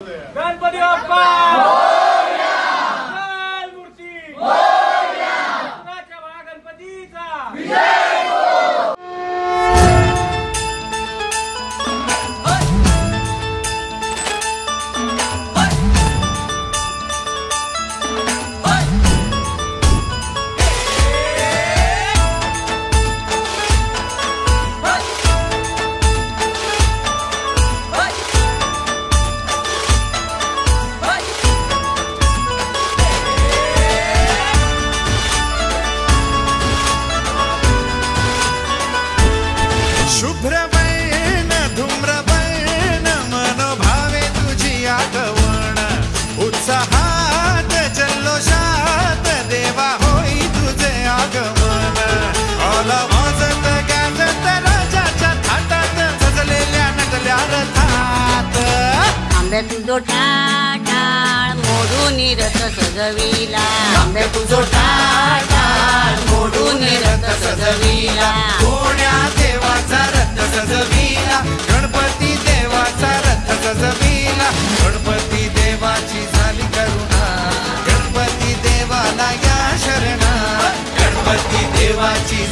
गणपती बाप्पा मोरया, मंगल मूर्ती मोरया, पुराच्या महागणपतीचा विजय हो। शुभ्रवर्ण धूम्रवर्ण मनोभावे तुझी आगवण, उत्साहात जल्लोषात देवा होई तुझे आगमन। ऑल वाजत गाजत राजाच्या थाटात सजलेल्या नटल्या रथात, आंबे तुझो टाळ मोडून रथ सजविला, आंबे तुझो टाळ मोडून रथ सजविला, कोण्या देवाचा रथ सजविला, गणपती देवाचा रथ सजविला, गणपती देवाची झाली करुणा, गणपती देवाला या शरणा, गणपती देवाची